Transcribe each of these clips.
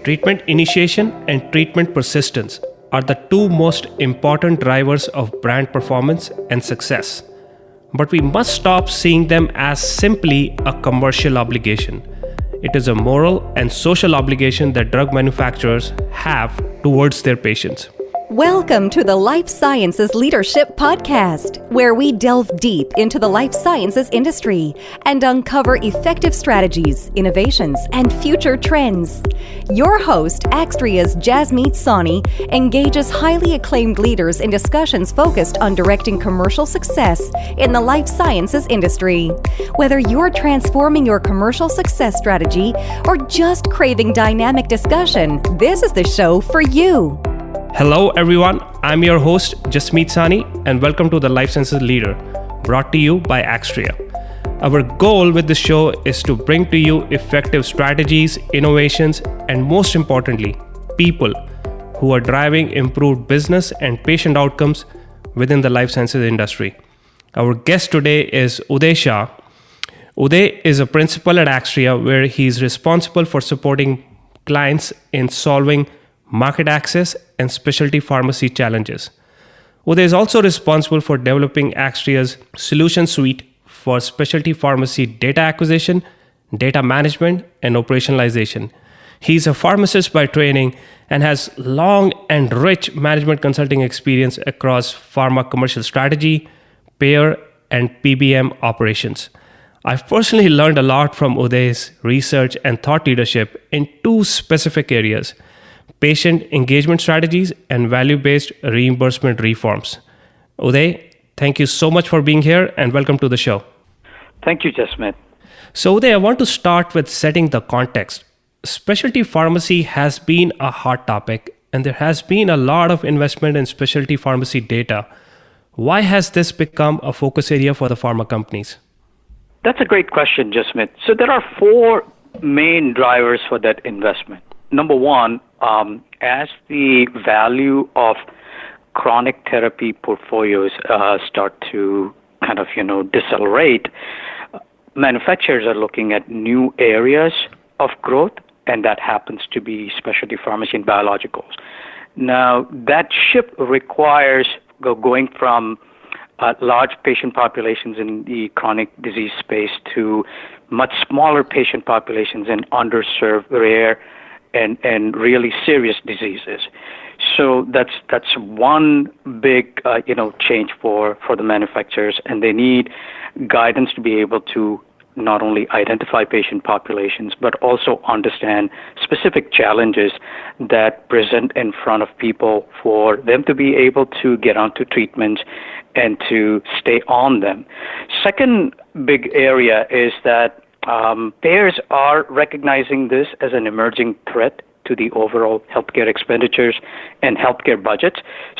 Treatment initiation and treatment persistence are the two most important drivers of brand performance and success. But we must stop seeing them as simply a commercial obligation. It is a moral and social obligation that drug manufacturers have towards their patients. Welcome to the Life Sciences Leadership Podcast, where we delve deep into the life sciences industry and uncover effective strategies, innovations, and future trends. Your host, Axtria's Jasmeet Soni, engages highly acclaimed leaders in discussions focused on directing commercial success in the life sciences industry. Whether you're transforming your commercial success strategy or just craving dynamic discussion, this is the show for you. Hello everyone, I'm your host Jasmeet Soni and welcome to the Life Sciences Leader, brought to you by Axtria. Our goal with the show is to bring to you effective strategies, innovations, and most importantly, people who are driving improved business and patient outcomes within the life sciences industry. Our guest today is Uday Shah. Uday is a principal at Axtria where he is responsible for supporting clients in solving market access and specialty pharmacy challenges. Uday is also responsible for developing Axtria's solution suite for specialty pharmacy data acquisition, data management, and operationalization. He's a pharmacist by training and has long and rich management consulting experience across pharma commercial strategy, payer, and PBM operations. I've personally learned a lot from Uday's research and thought leadership in two specific areas: patient engagement strategies and value-based reimbursement reforms. Uday, thank you so much for being here and welcome to the show. Thank you, Jasmeet. So Uday, I want to start with setting the context. Specialty pharmacy has been a hot topic and there has been a lot of investment in specialty pharmacy data. Why has this become a focus area for the pharma companies? That's a great question, Jasmeet. So there are four main drivers for that investment. Number one, as the value of chronic therapy portfolios start to decelerate, manufacturers are looking at new areas of growth, and that happens to be specialty pharmacy and biologicals. Now, that shift requires going from large patient populations in the chronic disease space to much smaller patient populations in underserved, rare, and really serious diseases. So that's one big change for the manufacturers, and they need guidance to be able to not only identify patient populations but also understand specific challenges that present in front of people for them to be able to get onto treatments and to stay on them. Second big area is that payers are recognizing this as an emerging threat to the overall healthcare expenditures and healthcare budgets.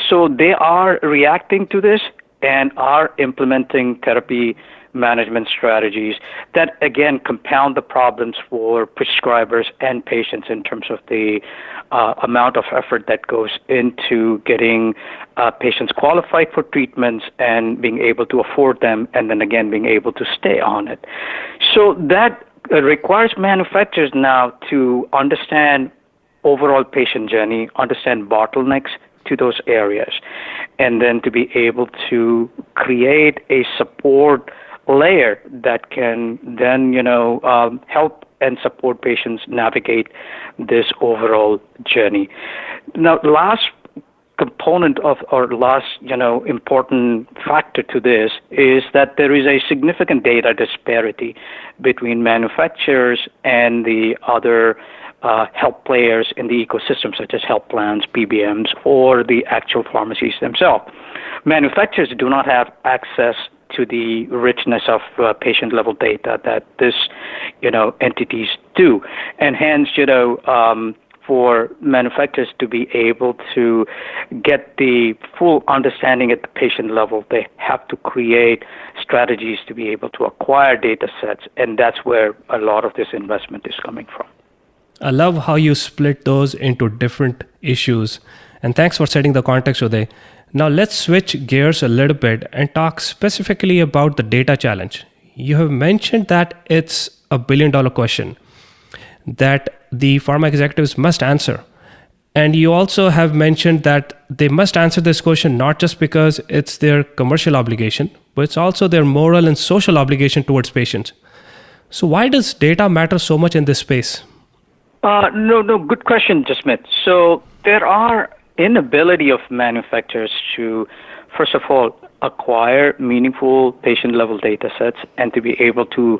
So they are reacting to this and are implementing therapy management strategies that, again, compound the problems for prescribers and patients in terms of the amount of effort that goes into getting patients qualified for treatments and being able to afford them, and then again being able to stay on it. So that requires manufacturers now to understand overall patient journey, understand bottlenecks to those areas, and then to be able to create a support layer that can then help and support patients navigate this overall journey. Now, the last component of, or last important factor to this is that there is a significant data disparity between manufacturers and the other health players in the ecosystem, such as health plans, PBMs, or the actual pharmacies themselves. Manufacturers do not have access to the richness of patient-level data that this, entities do, and hence, for manufacturers to be able to get the full understanding at the patient level, they have to create strategies to be able to acquire data sets, and that's where a lot of this investment is coming from. I love how you split those into different issues, and thanks for setting the context, Uday. Now let's switch gears a little bit and talk specifically about the data challenge. You have mentioned that it's $1 billion question. that the pharma executives must answer. And you also have mentioned that they must answer this question not just because it's their commercial obligation, but it's also their moral and social obligation towards patients. So why does data matter so much in this space? No, good question, Jasmeet. So there are inability of manufacturers to, first of all, acquire meaningful patient-level data sets and to be able to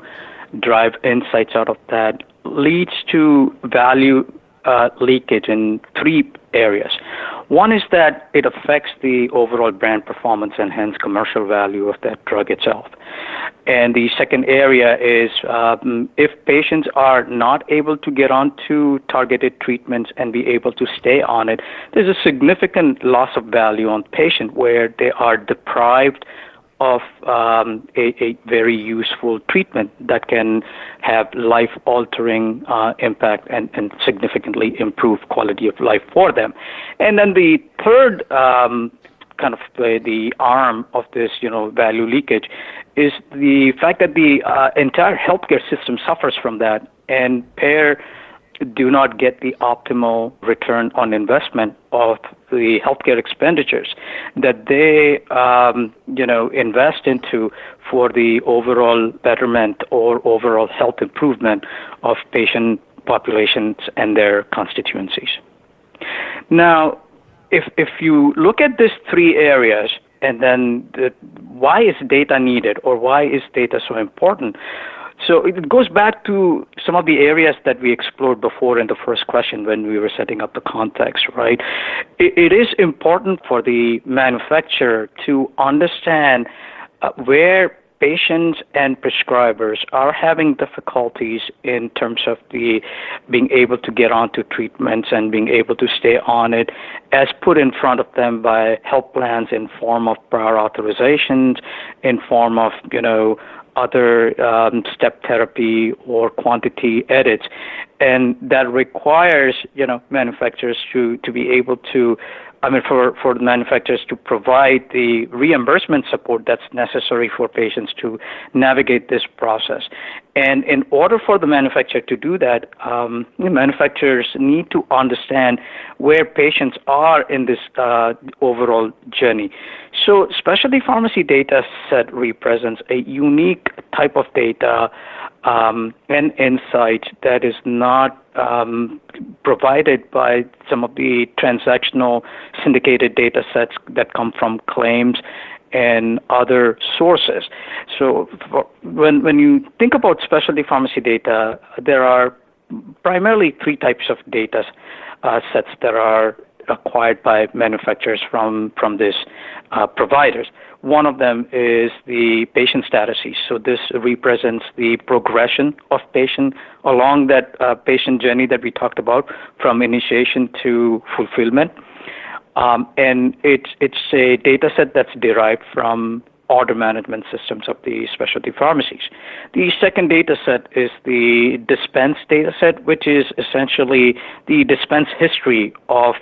drive insights out of that leads to value leakage in three areas. One is that it affects the overall brand performance and hence commercial value of that drug itself. And the second area is if patients are not able to get onto targeted treatments and be able to stay on it, there's a significant loss of value on patient where they are deprived of a very useful treatment that can have life-altering impact and significantly improve quality of life for them. And then the third kind of the arm of this, value leakage is the fact that the entire healthcare system suffers from that, and payer do not get the optimal return on investment of the healthcare expenditures that they, invest into for the overall betterment or overall health improvement of patient populations and their constituencies. Now, if you look at these three areas, and then why is data needed or why is data so important? So it goes back to some of the areas that we explored before in the first question when we were setting up the context, right? It is important for the manufacturer to understand where patients and prescribers are having difficulties in terms of the being able to get onto treatments and being able to stay on it as put in front of them by health plans in form of prior authorizations, in form of, other step therapy or quantity edits. And that requires, manufacturers to be able to, for the manufacturers to provide the reimbursement support that's necessary for patients to navigate this process. And in order for the manufacturer to do that, manufacturers need to understand where patients are in this overall journey. So specialty pharmacy data set represents a unique type of data and insight that is not provided by some of the transactional syndicated data sets that come from claims and other sources. So when you think about specialty pharmacy data, there are primarily three types of data sets that are acquired by manufacturers from these providers. One of them is the patient statuses. So this represents the progression of patient along that patient journey that we talked about from initiation to fulfillment. And it's a data set that's derived from order management systems of the specialty pharmacies. The second data set is the dispense data set, which is essentially the dispense history of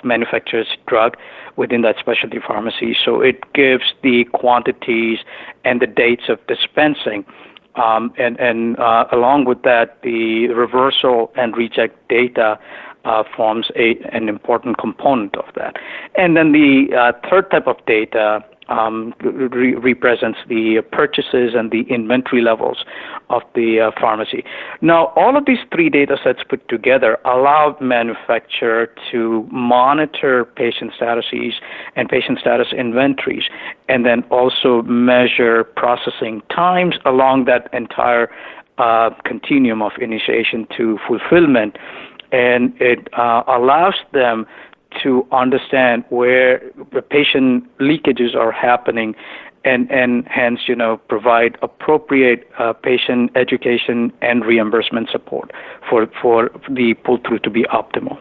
manufacturer's drug within that specialty pharmacy. So it gives the quantities and the dates of dispensing. And along with that, the reversal and reject data forms an important component of that. And then the third type of data represents the purchases and the inventory levels of the pharmacy. Now, all of these three data sets put together allow manufacturer to monitor patient statuses and patient status inventories, and then also measure processing times along that entire continuum of initiation to fulfillment. And it allows them to understand where the patient leakages are happening and hence, provide appropriate patient education and reimbursement support for the pull-through to be optimal.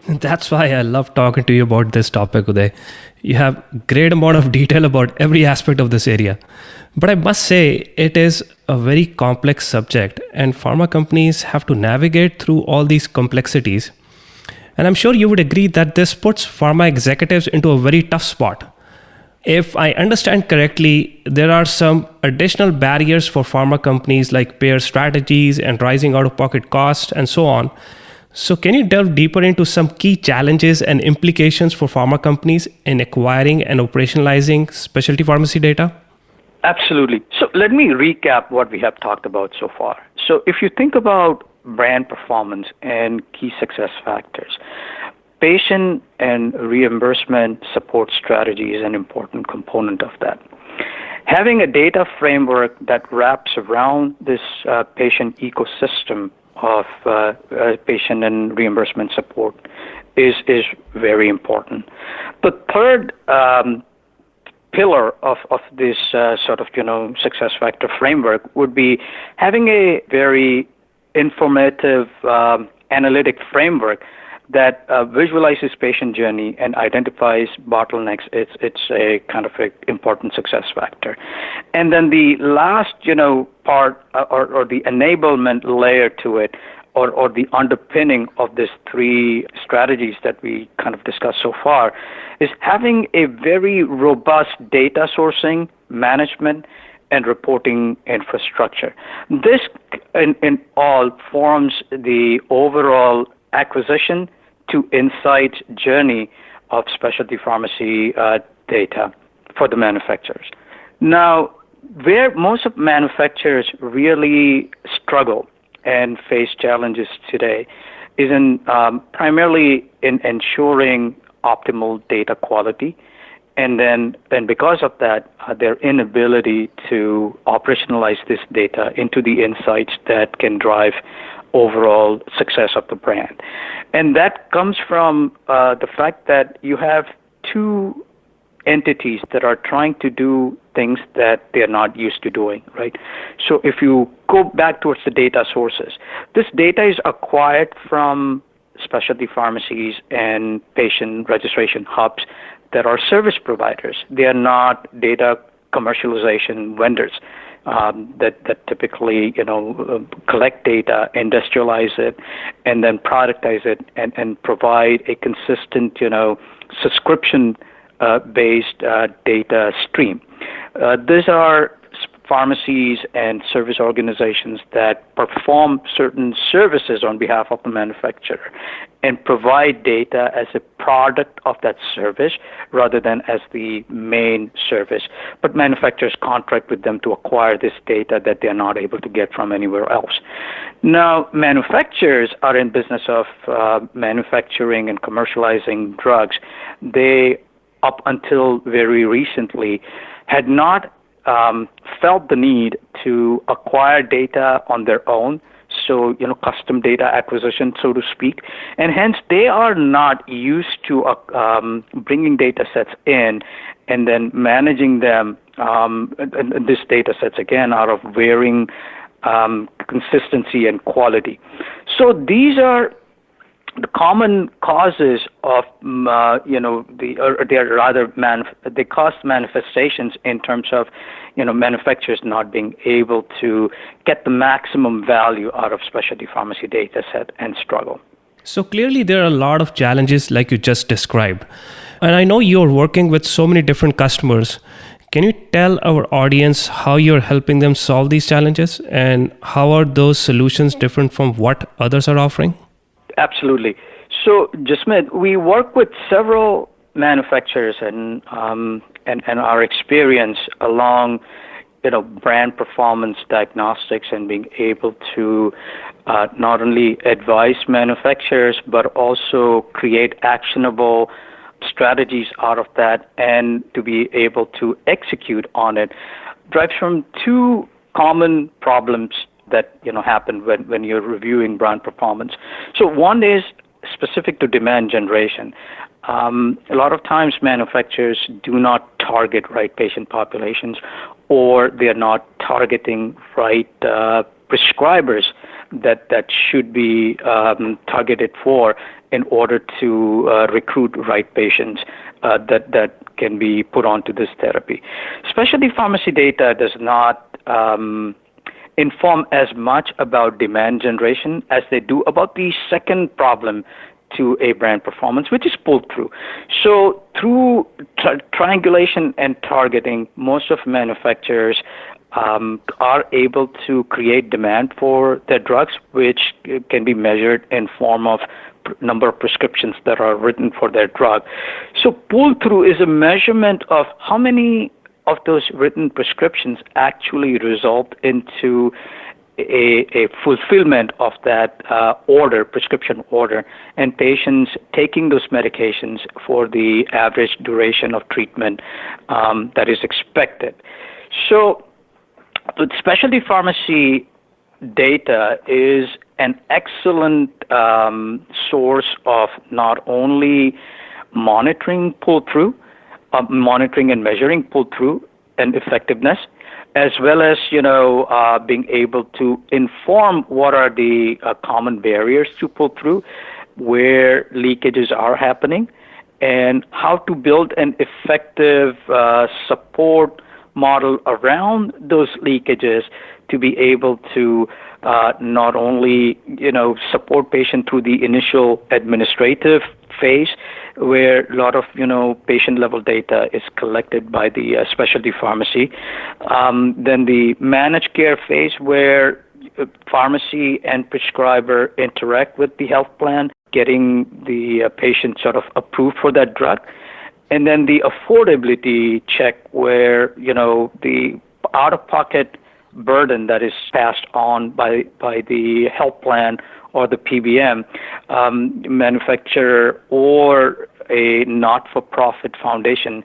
That's why I love talking to you about this topic, Uday. You have great amount of detail about every aspect of this area. But I must say, it is a very complex subject, and pharma companies have to navigate through all these complexities. And I'm sure you would agree that this puts pharma executives into a very tough spot. If I understand correctly, there are some additional barriers for pharma companies like payer strategies and rising out-of-pocket costs and so on. So can you delve deeper into some key challenges and implications for pharma companies in acquiring and operationalizing specialty pharmacy data? Absolutely. So let me recap what we have talked about so far. So if you think about brand performance and key success factors, patient and reimbursement support strategy is an important component of that. Having a data framework that wraps around this patient ecosystem of patient and reimbursement support is very important. The third pillar of this success factor framework would be having a very informative analytic framework that visualizes patient journey and identifies bottlenecks. It's a kind of a important success factor. And then the last, part or the enablement layer to it, or the underpinning of these three strategies that we kind of discussed so far, is having a very robust data sourcing, management, and reporting infrastructure. This, in all, forms the overall acquisition to insights journey of specialty pharmacy data for the manufacturers. Now, where most of manufacturers really struggle and face challenges today is in primarily in ensuring optimal data quality, and then because of that, their inability to operationalize this data into the insights that can drive overall success of the brand. And that comes from the fact that you have two entities that are trying to do things that they're not used to doing, right? So if you go back towards the data sources, this data is acquired from specialty pharmacies and patient registration hubs that are service providers. They are not data commercialization vendors that typically, collect data, industrialize it, and then productize it and provide a consistent, subscription based data stream. These are pharmacies and service organizations that perform certain services on behalf of the manufacturer and provide data as a product of that service rather than as the main service. But manufacturers contract with them to acquire this data that they're not able to get from anywhere else. Now, manufacturers are in business of manufacturing and commercializing drugs. They, up until very recently, had not felt the need to acquire data on their own, so custom data acquisition, so to speak, and hence they are not used to bringing data sets in and then managing them. And these data sets again are of varying consistency and quality. So these are the common causes of they cause manifestations in terms of manufacturers not being able to get the maximum value out of specialty pharmacy data set and struggle. So clearly there are a lot of challenges like you just described. And I know you're working with so many different customers. Can you tell our audience how you're helping them solve these challenges and how are those solutions different from what others are offering? Absolutely. So, Jasmeet, we work with several manufacturers and our experience along, brand performance diagnostics and being able to not only advise manufacturers but also create actionable strategies out of that and to be able to execute on it drives from two common problems that happen when you're reviewing brand performance. So one is specific to demand generation. A lot of times manufacturers do not target right patient populations, or they are not targeting right prescribers that should be targeted for in order to recruit right patients that can be put onto this therapy. Specialty pharmacy data does not inform as much about demand generation as they do about the second problem to a brand performance, which is pull-through. So through triangulation and targeting, most of manufacturers are able to create demand for their drugs, which can be measured in form of number of prescriptions that are written for their drug. So pull-through is a measurement of how many of those written prescriptions actually result into a fulfillment of that prescription order, and patients taking those medications for the average duration of treatment that is expected. So with specialty pharmacy data is an excellent source of not only monitoring pull-through, monitoring and measuring pull-through and effectiveness, as well as being able to inform what are the common barriers to pull-through, where leakages are happening, and how to build an effective support model around those leakages to be able to not only support patient through the initial administrative phase, where a lot of patient level data is collected by the specialty pharmacy, then the managed care phase, where pharmacy and prescriber interact with the health plan, getting the patient sort of approved for that drug. And then the affordability check, where the out-of-pocket burden that is passed on by the health plan or the PBM, manufacturer or a not-for-profit foundation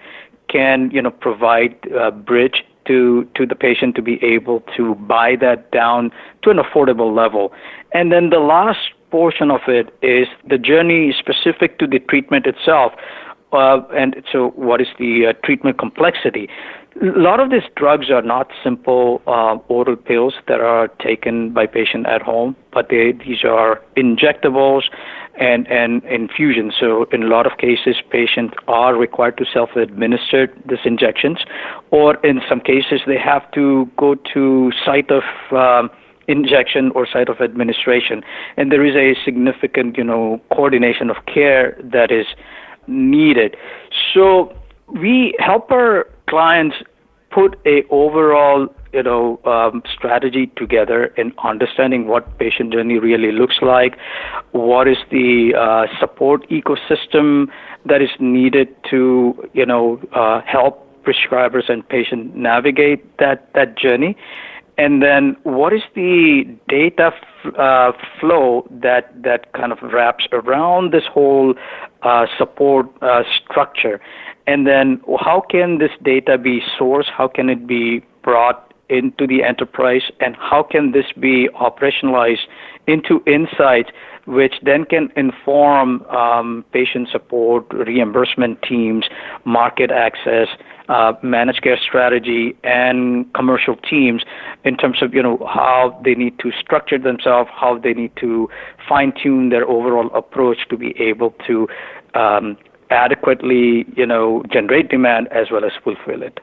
can provide a bridge to the patient to be able to buy that down to an affordable level. And then the last portion of it is the journey specific to the treatment itself. And so what is the treatment complexity? A lot of these drugs are not simple oral pills that are taken by patient at home, but these are injectables and infusions. So in a lot of cases, patients are required to self-administer these injections, or in some cases, they have to go to site of injection or site of administration. And there is a significant, coordination of care that is needed. So we help our clients put a overall strategy together in understanding what patient journey really looks like, what is the support ecosystem that is needed to help prescribers and patients navigate that journey, and then what is the data flow that kind of wraps around this whole support structure. And then how can this data be sourced? How can it be brought into the enterprise? And how can this be operationalized into insights, which then can inform patient support, reimbursement teams, market access, managed care strategy, and commercial teams in terms of how they need to structure themselves, how they need to fine-tune their overall approach to be able to adequately, generate demand as well as fulfill it.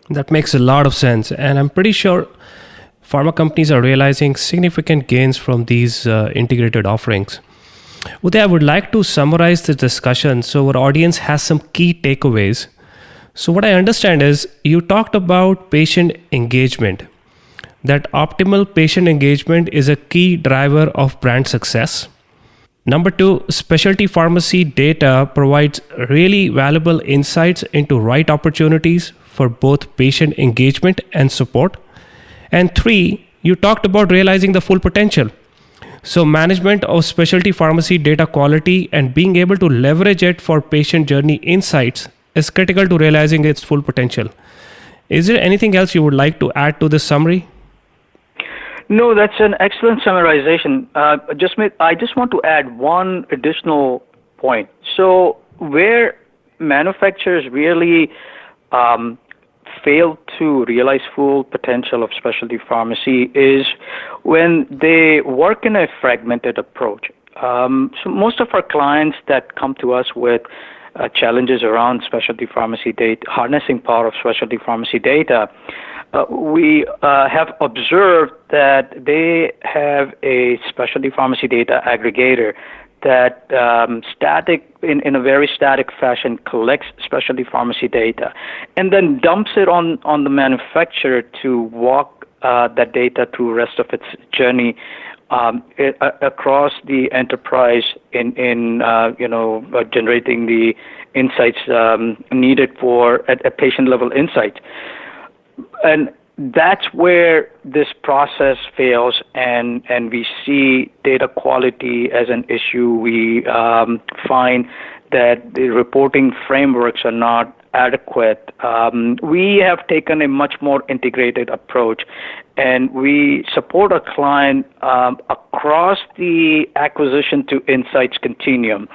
That makes a lot of sense. And I'm pretty sure pharma companies are realizing significant gains from these integrated offerings. Uday, I would like to summarize this discussion so our audience has some key takeaways. So what I understand is you talked about patient engagement, that optimal patient engagement is a key driver of brand success. Number two, specialty pharmacy data provides really valuable insights into right opportunities for both patient engagement and support. And three, you talked about realizing the full potential. So management of specialty pharmacy data quality and being able to leverage it for patient journey insights is critical to realizing its full potential. Is there anything else you would like to add to this summary? No, that's an excellent summarization. I just want to add one additional point. So where manufacturers really fail to realize full potential of specialty pharmacy is when they work in a fragmented approach. So most of our clients that come to us with challenges around specialty pharmacy data, harnessing power of specialty pharmacy data, we have observed that they have a specialty pharmacy data aggregator that in a very static fashion collects specialty pharmacy data and then dumps it on the manufacturer to walk that data through the rest of its journey across the enterprise in generating the insights needed for a patient level insight. And that's where this process fails, and we see data quality as an issue. We find that the reporting frameworks are not adequate. We have taken a much more integrated approach, and we support a client across the acquisition to insights continuum.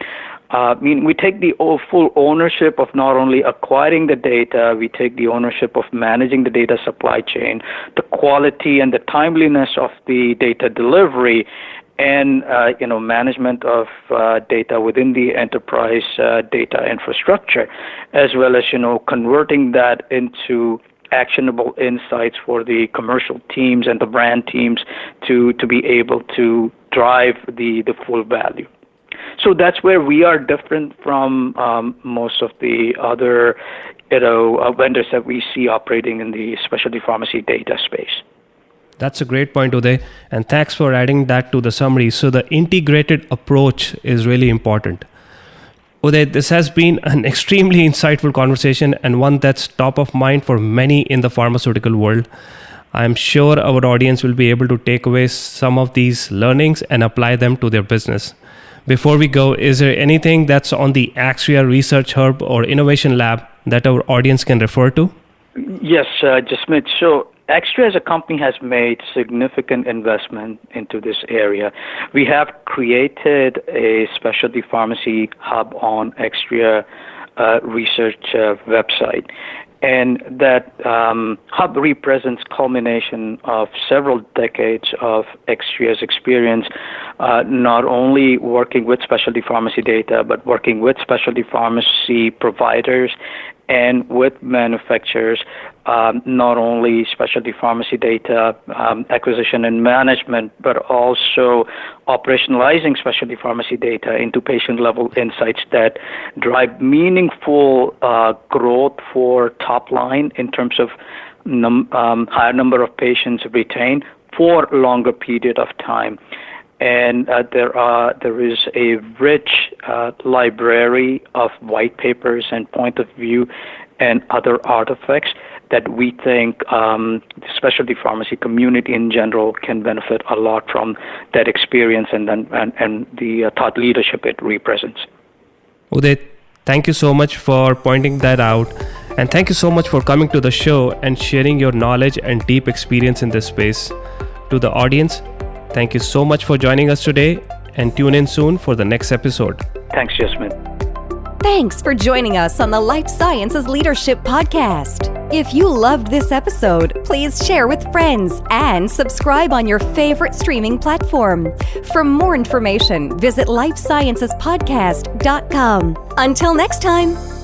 We take the full ownership of not only acquiring the data, we take the ownership of managing the data supply chain, the quality and the timeliness of the data delivery, and management of data within the enterprise data infrastructure, as well as converting that into actionable insights for the commercial teams and the brand teams to be able to drive the full value. So that's where we are different from most of the other vendors that we see operating in the specialty pharmacy data space. That's a great point, Uday, and thanks for adding that to the summary. So the integrated approach is really important. Uday, this has been an extremely insightful conversation and one that's top of mind for many in the pharmaceutical world. I'm sure our audience will be able to take away some of these learnings and apply them to their business. Before we go, is there anything that's on the Axtria Research Hub or Innovation Lab that our audience can refer to? Yes, Jasmeet. So Axtria as a company has made significant investment into this area. We have created a specialty pharmacy hub on Axtria Research website. And that hub represents culmination of several decades of Axtria's experience, not only working with specialty pharmacy data, but working with specialty pharmacy providers and with manufacturers, not only specialty pharmacy data acquisition and management, but also operationalizing specialty pharmacy data into patient-level insights that drive meaningful growth for top line in terms of higher number of patients retained for longer period of time. And there is a rich library of white papers and point of view and other artifacts that we think the specialty pharmacy community in general can benefit a lot from that experience and the thought leadership it represents. Uday, thank you so much for pointing that out. And thank you so much for coming to the show and sharing your knowledge and deep experience in this space. To the audience, thank you so much for joining us today, and tune in soon for the next episode. Thanks, Jasmine. Thanks for joining us on the Life Sciences Leadership Podcast. If you loved this episode, please share with friends and subscribe on your favorite streaming platform. For more information, visit lifesciencespodcast.com. Until next time.